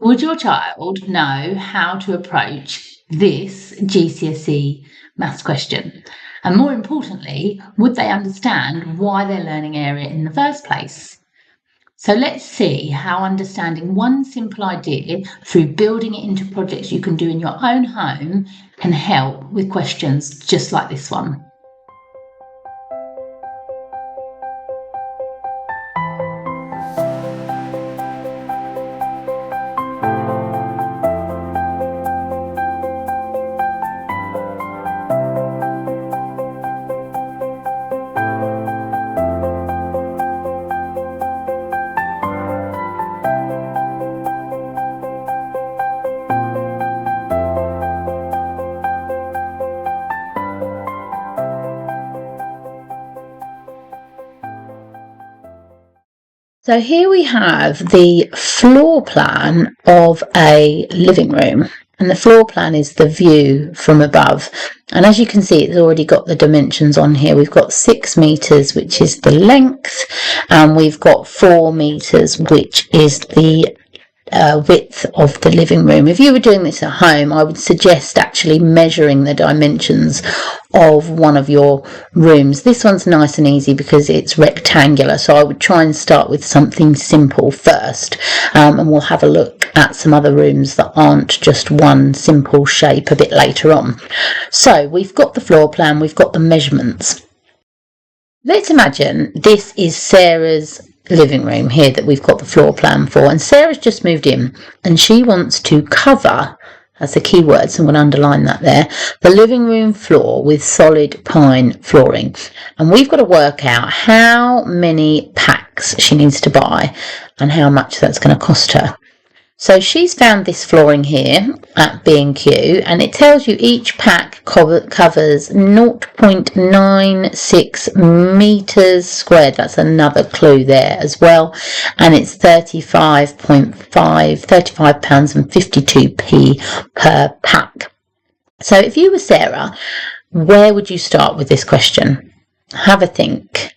Would your child know how to approach this GCSE Maths question? And more importantly, would they understand why they're learning area in the first place? So let's see how understanding one simple idea through building it into projects you can do in your own home can help with questions just like this one. So here we have the floor plan of a living room, and the floor plan is the view from above. And as you can see, it's already got the dimensions on here. We've got 6 meters, which is the length, and we've got 4 meters, which is the width of the living room. If you were doing this at home, I would suggest actually measuring the dimensions of one of your rooms. This one's nice and easy because it's rectangular, so I would try and start with something simple first, and we'll have a look at some other rooms that aren't just one simple shape a bit later on. So we've got the floor plan, we've got the measurements. Let's imagine this is Sarah's living room here that we've got the floor plan for, and Sarah's just moved in and she wants to cover, that's the key word, so I'm going to underline that there, the living room floor with solid pine flooring. And we've got to work out how many packs she needs to buy and how much that's going to cost her. So she's found this flooring here at B&Q, and it tells you each pack covers 0.96 meters squared. That's another clue there as well. And it's £35.52 per pack. So if you were Sarah, where would you start with this question? Have a think.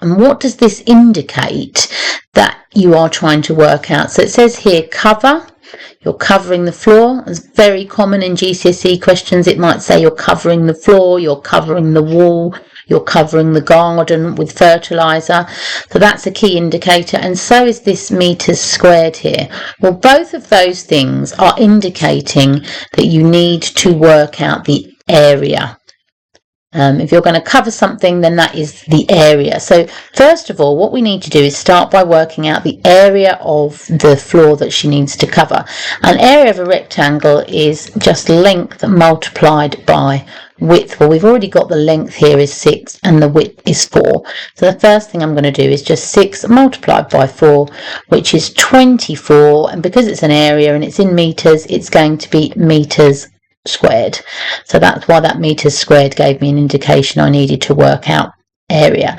And what does this indicate that you are trying to work out? So it says here cover, you're covering the floor. It's very common in GCSE questions. It might say you're covering the floor, you're covering the wall, you're covering the garden with fertiliser. So that's a key indicator, and so is this meters squared here. Well, both of those things are indicating that you need to work out the area. If you're going to cover something, then that is the area. So first of all, what we need to do is start by working out the area of the floor that she needs to cover. An area of a rectangle is just length multiplied by width. Well, we've already got the length here is 6 and the width is 4. So the first thing I'm going to do is just 6 multiplied by 4, which is 24. And because it's an area and it's in meters, it's going to be meters squared. So that's why that meters squared gave me an indication I needed to work out area.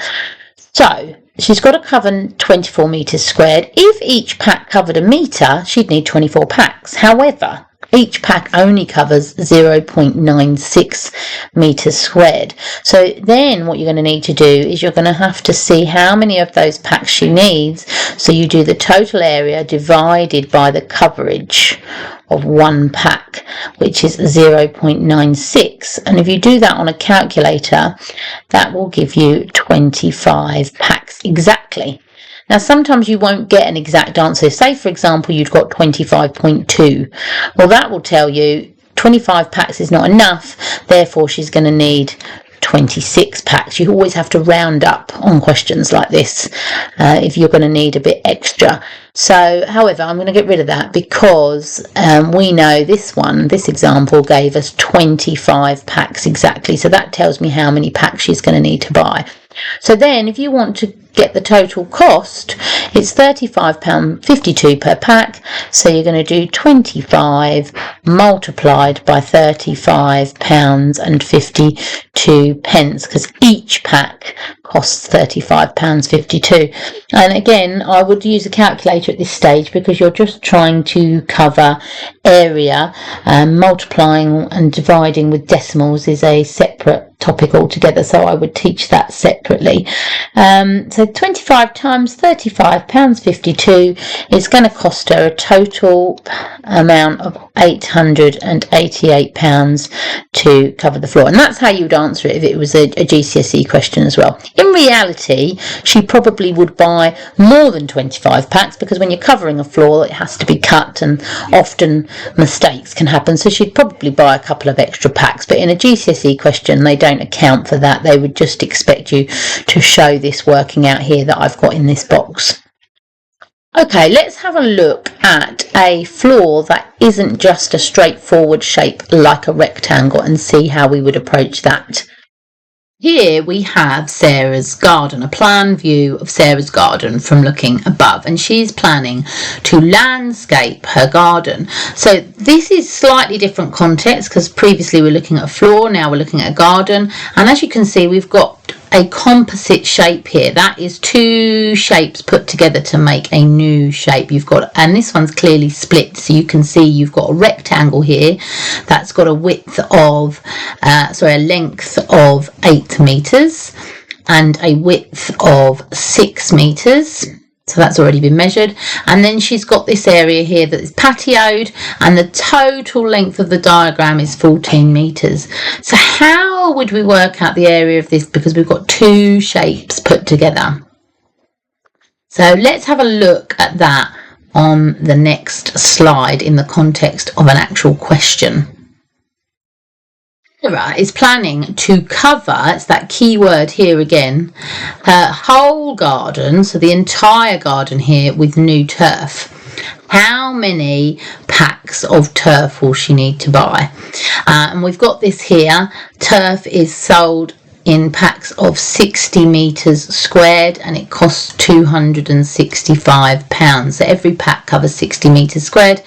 So she's got to cover 24 meters squared. If each pack covered a meter, she'd need 24 packs. However, each pack only covers 0.96 meters squared. So then what you're going to need to do is you're going to have to see how many of those packs she needs. So you do the total area divided by the coverage of one pack, which is 0.96. And if you do that on a calculator, that will give you 25 packs exactly. Now, sometimes you won't get an exact answer. Say, for example, you've got 25.2. Well, that will tell you 25 packs is not enough. Therefore, she's going to need 26 packs. You always have to round up on questions like this if you're going to need a bit extra. So, however, I'm going to get rid of that because we know this example gave us 25 packs exactly. So that tells me how many packs she's going to need to buy. So then if you want to get the total cost, it's £35.52 per pack. So you're going to do 25 multiplied by £35.52 because each pack costs £35.52. And again, I would use a calculator at this stage because you're just trying to cover area. Multiplying and dividing with decimals is a separate topic altogether, so I would teach that separately. So 25 times £35.52 is going to cost her a total amount of £888 to cover the floor, and that's how you would answer it if it was a GCSE question as well. In reality, she probably would buy more than 25 packs, because when you're covering a floor it has to be cut and often mistakes can happen, so she'd probably buy a couple of extra packs. But in a GCSE question they don't account for that. They would just expect you to show this working out here that I've got in this box. Okay, let's have a look at a floor that isn't just a straightforward shape like a rectangle and see how we would approach that. Here we have Sarah's garden, a plan view of Sarah's garden from looking above, and she's planning to landscape her garden. So this is slightly different context, because previously we're looking at a floor, now we're looking at a garden, and as you can see we've got a composite shape here. That is two shapes put together to make a new shape. And this one's clearly split, so you can see you've got a rectangle here that's got a length of 8 meters and a width of 6 meters. So that's already been measured. And then she's got this area here that is patioed, and the total length of the diagram is 14 meters. So how would we work out the area of this, because we've got two shapes put together? So let's have a look at that on the next slide in the context of an actual question. Sarah is planning to cover, it's that key word here again, her whole garden, so the entire garden here, with new turf. How many packs of turf will she need to buy? And we've got this here. Turf is sold in packs of 60 meters squared, and it costs £265. So every pack covers 60 meters squared,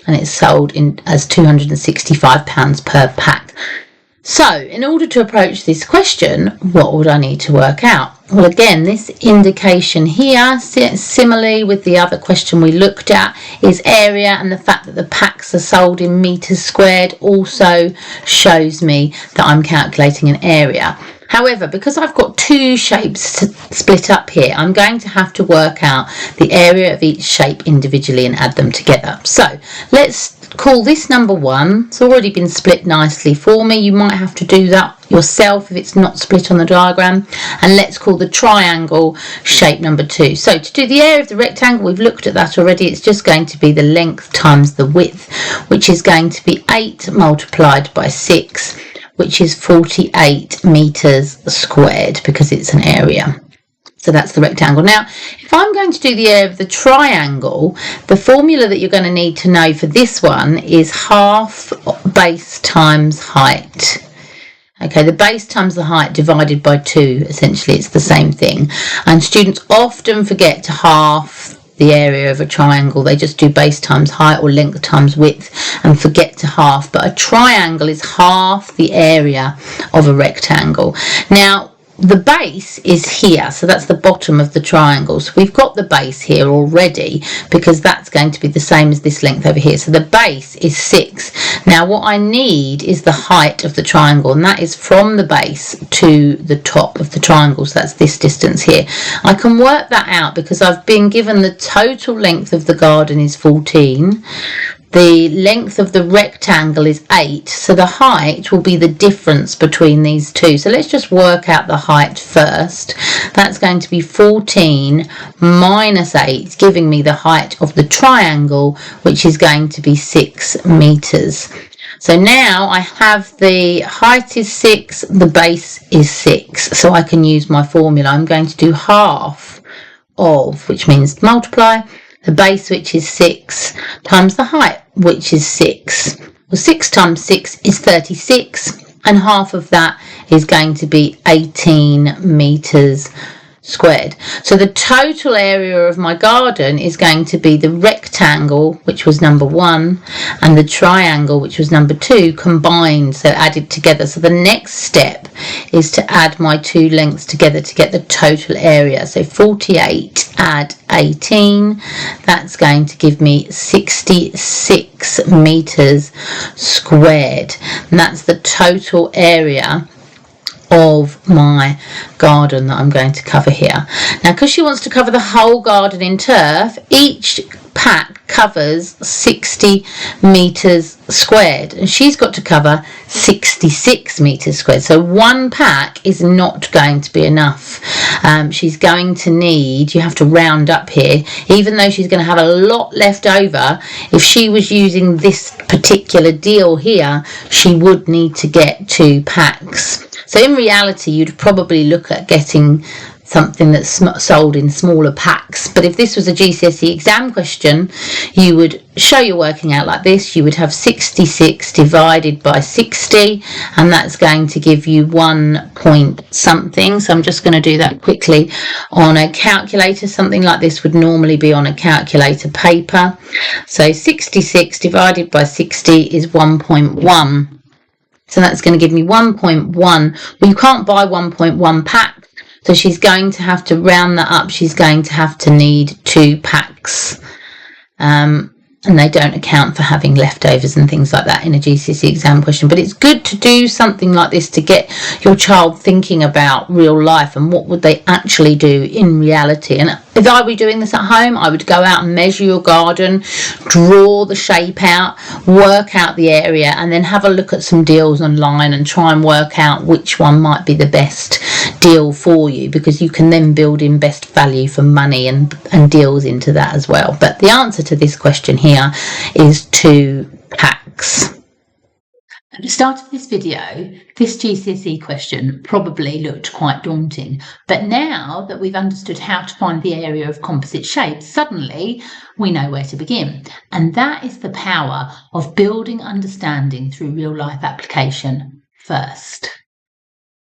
and it's sold as £265 per pack. So in order to approach this question, what would I need to work out? Well, again, this indication here, similarly with the other question we looked at, is area, and the fact that the packs are sold in meters squared also shows me that I'm calculating an area. However, because I've got two shapes split up here, I'm going to have to work out the area of each shape individually and add them together. So let's call this number 1. It's already been split nicely for me. You might have to do that yourself if it's not split on the diagram. And let's call the triangle shape number 2. So to do the area of the rectangle, we've looked at that already. It's just going to be the length times the width, which is going to be 8 multiplied by 6, which is 48 meters squared, because it's an area. So that's the rectangle. Now, if I'm going to do the area of the triangle, the formula that you're going to need to know for this one is half base times height. Okay, the base times the height divided by 2, essentially it's the same thing. And students often forget to half the area of a triangle. They just do base times height or length times width and forget to half. But a triangle is half the area of a rectangle. Now, the base is here, so that's the bottom of the triangle. So we've got the base here already, because that's going to be the same as this length over here. So the base is 6. Now what I need is the height of the triangle, and that is from the base to the top of the triangle. So that's this distance here. I can work that out because I've been given the total length of the garden is 14. The length of the rectangle is 8, so the height will be the difference between these two. So let's just work out the height first. That's going to be 14 minus 8, giving me the height of the triangle, which is going to be 6 meters. So now I have the height is 6, the base is 6, so I can use my formula. I'm going to do half of, which means multiply, the base, which is 6, times the height, which is 6. Well, 6 times 6 is 36, and half of that is going to be 18 meters squared. So the total area of my garden is going to be the rectangle, which was number 1, and the triangle, which was number 2, combined, so added together. So the next step is to add my two lengths together to get the total area. So 48 add 18, that's going to give me 66 meters squared, and that's the total area of my garden that I'm going to cover here. Now, because she wants to cover the whole garden in turf, each pack covers 60 metres squared, and she's got to cover 66 metres squared. So one pack is not going to be enough. She's going to need, you have to round up here, even though she's going to have a lot left over. If she was using this particular deal here, she would need to get 2 packs. So in reality, you'd probably look at getting something that's sold in smaller packs. But if this was a GCSE exam question, you would show your working out like this. You would have 66 divided by 60, and that's going to give you 1 point something. So I'm just going to do that quickly on a calculator. Something like this would normally be on a calculator paper. So 66 divided by 60 is 1.1. So that's going to give me 1.1. Well, you can't buy 1.1 pack. So she's going to have to round that up. She's going to have to need 2 packs. And they don't account for having leftovers and things like that in a GCSE exam question. But it's good to do something like this to get your child thinking about real life and what would they actually do in reality. And if I were doing this at home, I would go out and measure your garden, draw the shape out, work out the area, and then have a look at some deals online and try and work out which one might be the best deal for you, because you can then build in best value for money and deals into that as well. But the answer to this question here is 2 packs. At the start of this video, this GCSE question probably looked quite daunting, but now that we've understood how to find the area of composite shapes, suddenly we know where to begin. And that is the power of building understanding through real life application first.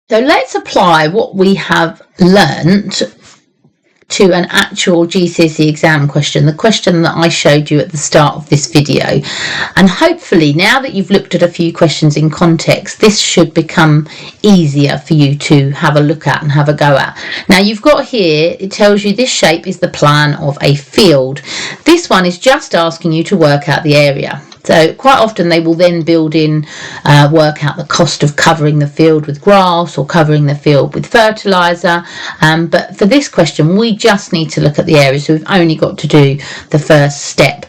So let's apply what we have learnt to an actual GCSE exam question, the question that I showed you at the start of this video. And hopefully now that you've looked at a few questions in context, this should become easier for you to have a look at and have a go at. Now you've got here, it tells you this shape is the plan of a field. This one is just asking you to work out the area. So quite often they will then build in, work out the cost of covering the field with grass or covering the field with fertiliser. But for this question, we just need to look at the area. So we've only got to do the first step.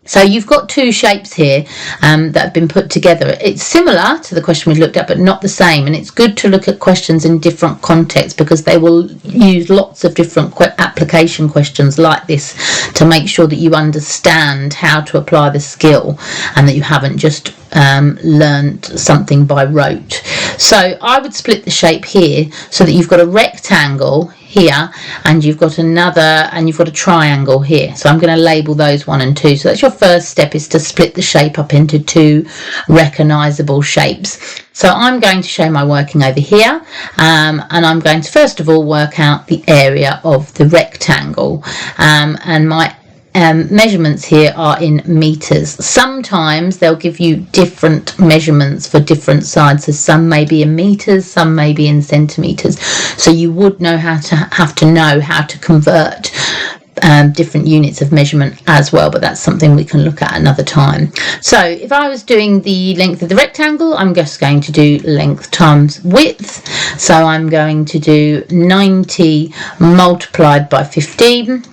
So you've got 2 shapes here that have been put together. It's similar to the question we looked at, but not the same. And it's good to look at questions in different contexts, because they will use lots of different application questions like this to make sure that you understand how to apply the skill and that you haven't just learned something by rote. So I would split the shape here so that you've got a rectangle here and you've got another, and you've got a triangle here. So I'm going to label those 1 and 2. So that's your first step, is to split the shape up into 2 recognisable shapes. So I'm going to show my working over here, and I'm going to first of all work out the area of the rectangle, and my measurements here are in meters. Sometimes they'll give you different measurements for different sides, so some may be in meters, some may be in centimeters. So you would have to know how to convert different units of measurement as well, but that's something we can look at another time. So if I was doing the length of the rectangle, I'm just going to do length times width. So I'm going to do 90 multiplied by 15.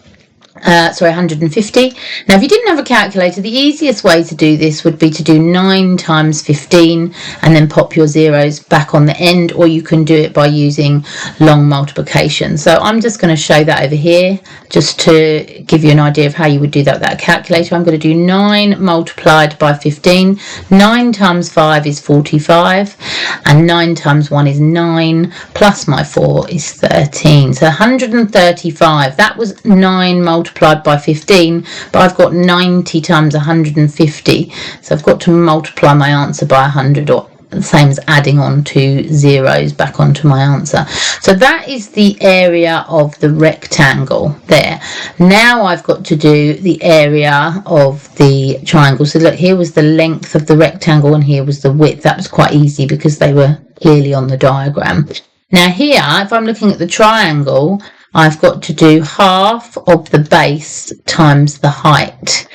150. Now if you didn't have a calculator, the easiest way to do this would be to do 9 times 15 and then pop your zeros back on the end, or you can do it by using long multiplication. So I'm just going to show that over here just to give you an idea of how you would do that with that calculator. I'm going to do 9 multiplied by 15. 9 times 5 is 45, and 9 times 1 is 9, plus my 4 is 13. So 135. That was 9 multiplied by 15, but I've got 90 times 150, so I've got to multiply my answer by 100, or the same as adding on 2 zeros back onto my answer. So that is the area of the rectangle there. Now I've got to do the area of the triangle. So look, here was the length of the rectangle and here was the width. That was quite easy because they were clearly on the diagram. Now here, if I'm looking at the triangle, I've got to do half of the base times the height.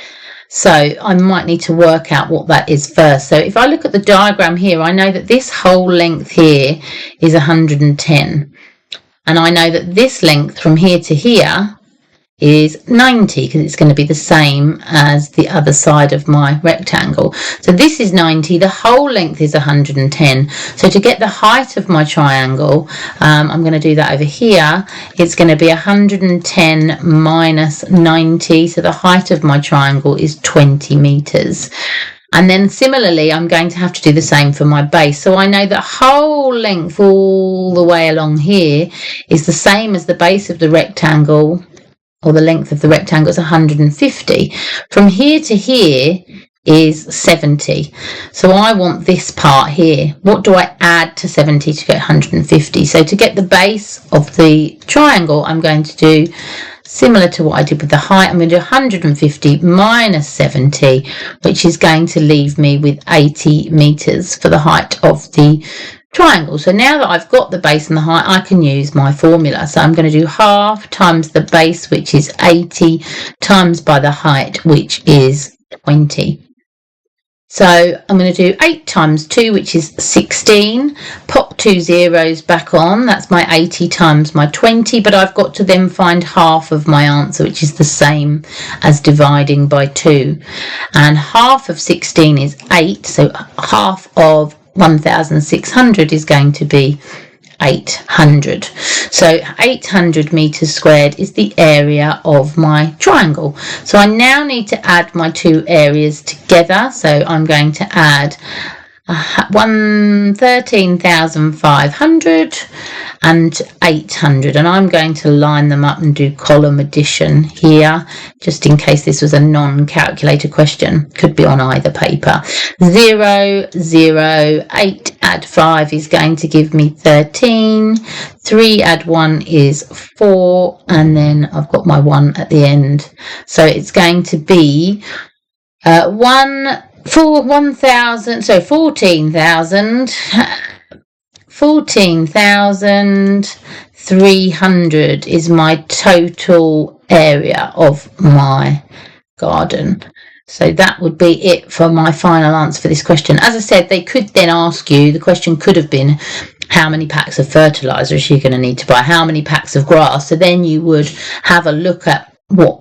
So I might need to work out what that is first. So if I look at the diagram here, I know that this whole length here is 110. And I know that this length from here to here is 90 because it's going to be the same as the other side of my rectangle. So this is 90, the whole length is 110. So to get the height of my triangle, I'm going to do that over here. It's going to be 110 minus 90. So the height of my triangle is 20 meters. And then similarly, I'm going to have to do the same for my base. So I know that whole length all the way along here is the same as the base of the rectangle, or the length of the rectangle is 150. From here to here is 70. So I want this part here. What do I add to 70 to get 150? So to get the base of the triangle, I'm going to do similar to what I did with the height. I'm going to do 150 minus 70, which is going to leave me with 80 meters for the height of the triangle. So now that I've got the base and the height, I can use my formula. So I'm going to do half times the base, which is 80, times by the height, which is 20. So I'm going to do 8 times 2, which is 16. Pop 2 zeros back on. That's my 80 times my 20. But I've got to then find half of my answer, which is the same as dividing by 2. And half of 16 is 8. So half of 1,600 is going to be 800. So 800 meters squared is the area of my triangle. So I now need to add my two areas together. So I'm going to add 13,500 and 800, and I'm going to line them up and do column addition here, just in case this was a non-calculator question. Could be on either paper. 0, 0, 8 add 5 is going to give me 13. 3 add 1 is 4, and then I've got my 1 at the end. So it's going to be 14,300 is my total area of my garden. So that would be it for my final answer for this question. As I said, they could then ask you, the question could have been, how many packs of fertiliser is she going to need to buy? How many packs of grass? So then you would have a look at what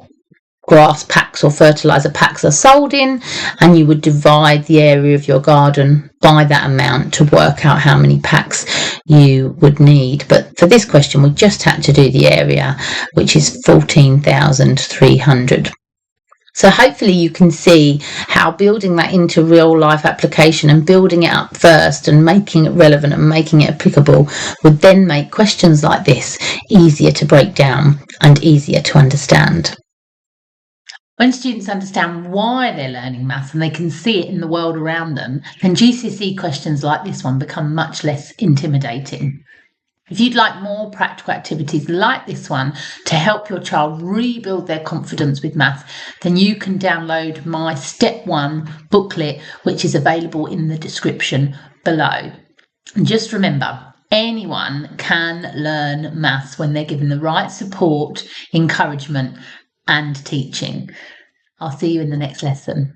grass packs or fertiliser packs are sold in, and you would divide the area of your garden by that amount to work out how many packs you would need. But for this question, we just had to do the area, which is 14,300. So hopefully you can see how building that into real life application and building it up first and making it relevant and making it applicable would then make questions like this easier to break down and easier to understand. When students understand why they're learning maths and they can see it in the world around them, then GCSE questions like this one become much less intimidating. If you'd like more practical activities like this one to help your child rebuild their confidence with maths, then you can download my Step 1 booklet, which is available in the description below. And just remember, anyone can learn maths when they're given the right support, encouragement, and teaching. I'll see you in the next lesson.